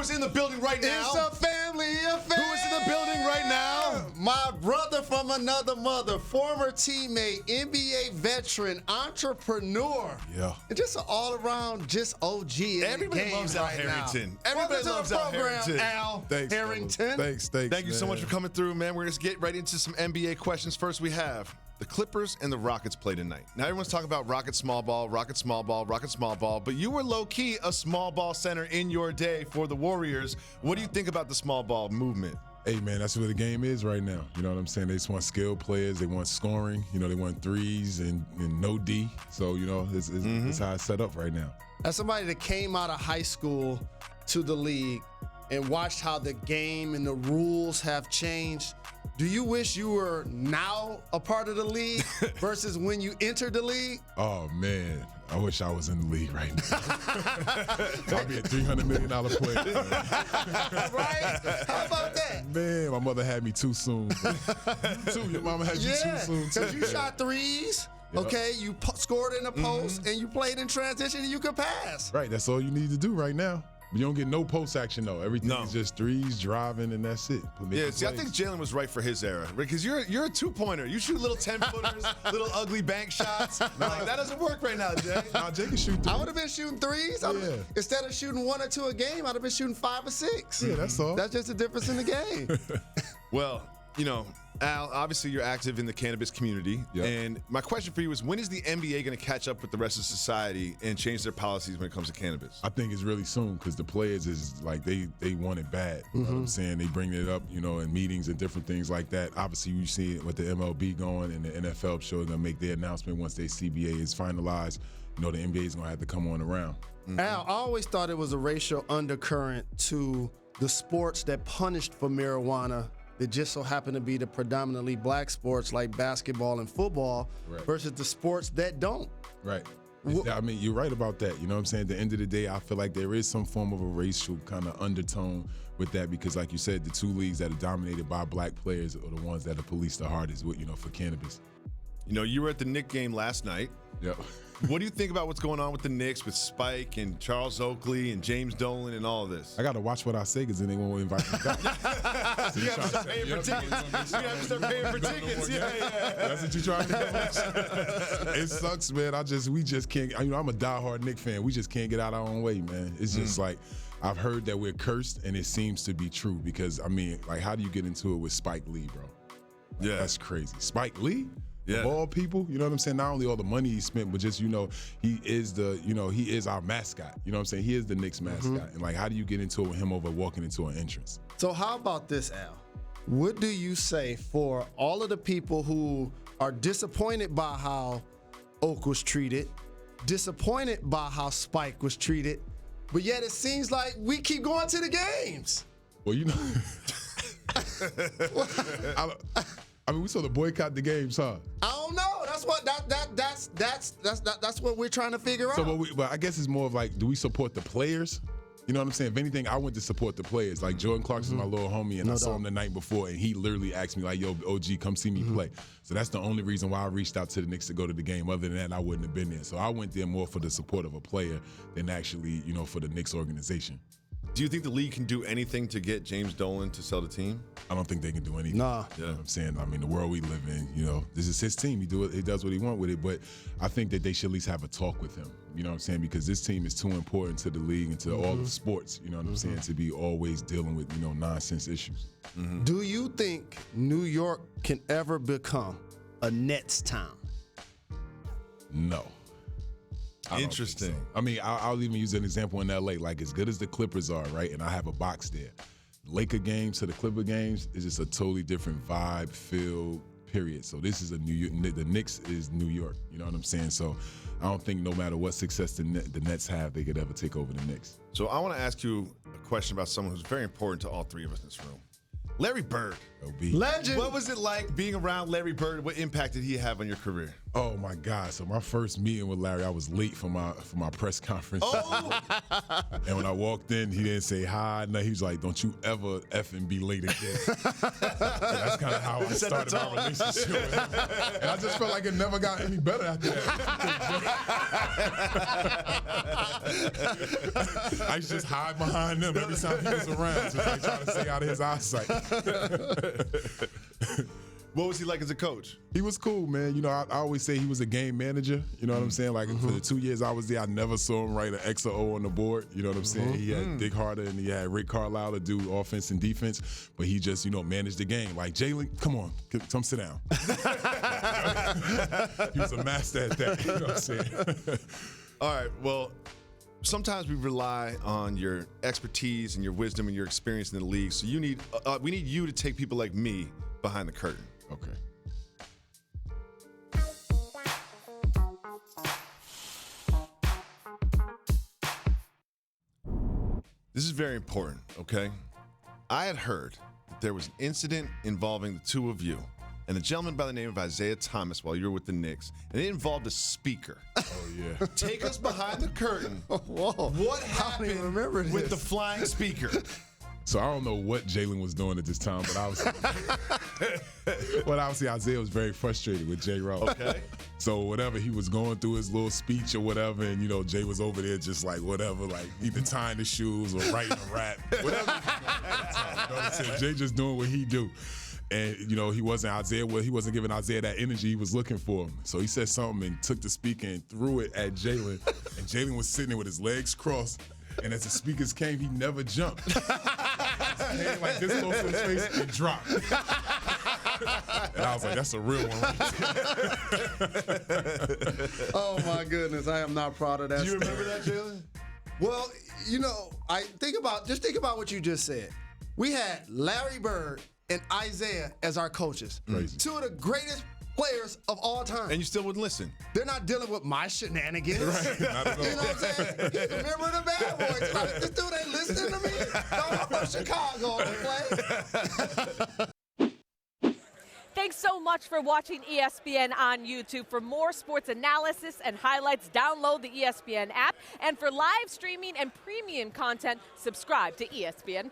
is in the building right now? It's a family affair. Who is in the building right now? My brother from another mother, former teammate, NBA veteran, entrepreneur. Yeah. And just an all-around, just OG. Everybody loves Al Harrington. Everybody loves Al Harrington. Al Thanks, Harrington. Thanks. Thank you so much for coming through, man. We're going to get right into some NBA questions. First, we have the Clippers and the Rockets play tonight. Now, everyone's talking about Rocket small ball, Rocket small ball, Rocket small ball, but you were low-key a small ball center in your day for the Warriors. What do you think about the small ball movement? Hey, man, that's where the game is right now. You know what I'm saying? They just want skilled players. They want scoring. You know, they want threes and no D. So, you know, it's how it's set up right now. As somebody that came out of high school to the league and watched how the game and the rules have changed, do you wish you were now a part of the league versus when you entered the league? Oh, man. I wish I was in the league right now. I'd be a $300 million player. Right? How about that? Man, my mother had me too soon. Your mama had you too soon. Because you shot threes, okay? You scored in the post, and you played in transition, and you could pass. Right, that's all you need to do right now. You don't get no post action though. Everything is just threes, driving, and that's it. Yeah, see, I think Jalen was right for his era because you're a two-pointer. You shoot little 10-footers, little ugly bank shots. Like, that doesn't work right now, Jay. Nah, Jay can shoot threes. I would have been shooting threes. Instead of shooting 1 or 2 a game, I'd have been shooting 5 or 6. Yeah, that's all. That's just the difference in the game. Well, you know, Al, obviously you're active in the cannabis community. Yep. And my question for you is, when is the NBA going to catch up with the rest of society and change their policies when it comes to cannabis? I think it's really soon because the players is like they want it bad. You know what I'm saying? They bring it up, you know, in meetings and different things like that. Obviously, you see it with the MLB going and the NFL sure going to make their announcement once their CBA is finalized. You know, the NBA is going to have to come on around. Al, I always thought it was a racial undercurrent to the sports that punished for marijuana that just so happen to be the predominantly black sports like basketball and football versus the sports that don't. Right. I mean, you're right about that. You know what I'm saying? At the end of the day, I feel like there is some form of a racial kind of undertone with that because, like you said, the two leagues that are dominated by black players are the ones that are policed the hardest with, you know, for cannabis. You know, you were at the Knicks game last night. Yep. What do you think about what's going on with the Knicks, with Spike and Charles Oakley and James Dolan and all of this? I got to watch what I say because then they won't invite me back. You have to start paying for tickets. You have to start paying for tickets. Yeah. That's what you're trying to do. It sucks, man. We just can't. You know, I'm a diehard Knicks fan. We just can't get out our own way, man. It's just like I've heard that we're cursed, and it seems to be true because I mean, like, how do you get into it with Spike Lee, bro? Yeah, that's crazy. Spike Lee. Yeah. Of all people, you know what I'm saying? Not only all the money he spent, but just, you know, he is our mascot. You know what I'm saying? He is the Knicks mascot. And like, how do you get into it with him over walking into an entrance? So how about this, Al? What do you say for all of the people who are disappointed by how Oak was treated, disappointed by how Spike was treated, but yet it seems like we keep going to the games? Well, you know, I mean, we sort of boycott the games, huh? I don't know. That's what we're trying to figure out. So, but I guess it's more of like, do we support the players? You know what I'm saying? If anything, I went to support the players. Like Jordan Clarkson's my little homie, and I saw him the night before, and he literally asked me like, "Yo, OG, come see me play." So that's the only reason why I reached out to the Knicks to go to the game. Other than that, I wouldn't have been there. So I went there more for the support of a player than actually, you know, for the Knicks organization. Do you think the league can do anything to get James Dolan to sell the team? I don't think they can do anything. Nah. You know what I'm saying? I mean, the world we live in, you know, this is his team. He does what he wants with it. But I think that they should at least have a talk with him. You know what I'm saying? Because this team is too important to the league and to all of sports, you know what I'm saying, to be always dealing with, you know, nonsense issues. Do you think New York can ever become a Nets town? No. Interesting. So. I mean, I'll even use an example in LA. Like, as good as the Clippers are, right? And I have a box there. Laker games to the Clipper games is just a totally different vibe, feel, period. So this is the Knicks is New York. You know what I'm saying? So I don't think no matter what success the Nets have, they could ever take over the Knicks. So I want to ask you a question about someone who's very important to all three of us in this room. Larry Bird. LB. Legend. What was it like being around Larry Bird? What impact did he have on your career? Oh my God! So my first meeting with Larry, I was late for my press conference. Oh, And when I walked in, he didn't say hi. No, he was like, "Don't you ever effing be late again." That's kind of how I started my relationship with him. And I just felt like it never got any better after that. I used to just hide behind them every time he was around, just like trying to stay out of his eyesight. what was he like as a coach? He was cool, man. You know, I always say he was a game manager. You know what I'm saying? Like for the 2 years I was there, I never saw him write an X or O on the board. You know what I'm saying? He had Dick Harder and he had Rick Carlisle to do offense and defense, but he just, managed the game. Like, Jalen, come on, come sit down. He was a master at that. You know what I'm saying? All right, well, sometimes we rely on your expertise and your wisdom and your experience in the league. So we need you to take people like me behind the curtain. Okay. This is very important, okay? I had heard that there was an incident involving the two of you and a gentleman by the name of Isaiah Thomas while you were with the Knicks, and it involved a speaker. Oh, yeah. Take us behind the curtain. Whoa. What I don't even remember happened with this. the flying speaker? So I don't know what Jalen was doing at this time, but obviously Isaiah was very frustrated with J. Rowe. Okay. So whatever, he was going through his little speech or whatever, and Jay was over there just like whatever, like either tying the shoes or writing a rap, whatever. He was doing at the time. You know what I'm saying? Jay just doing what he do. And he wasn't giving Isaiah that energy he was looking for. So he said something and took the speaker and threw it at Jalen. And Jalen was sitting there with his legs crossed. And as the speakers came, he never jumped. He came like this close to his face and dropped. And I was like, that's a real one right there. Oh my goodness, I am not proud of that. Do you remember that, Jalen? Well, think about what you just said. We had Larry Bird and Isaiah as our coaches. Crazy. Two of the greatest players of all time. And you still wouldn't listen. They're not dealing with my shenanigans. Right, not at all. You know what I'm saying? He's a member of the Bad Boys. Like, this dude ain't listening to me. No, I'm from Chicago to play. Thanks so much for watching ESPN on YouTube. For more sports analysis and highlights, download the ESPN app. And for live streaming and premium content, subscribe to ESPN+.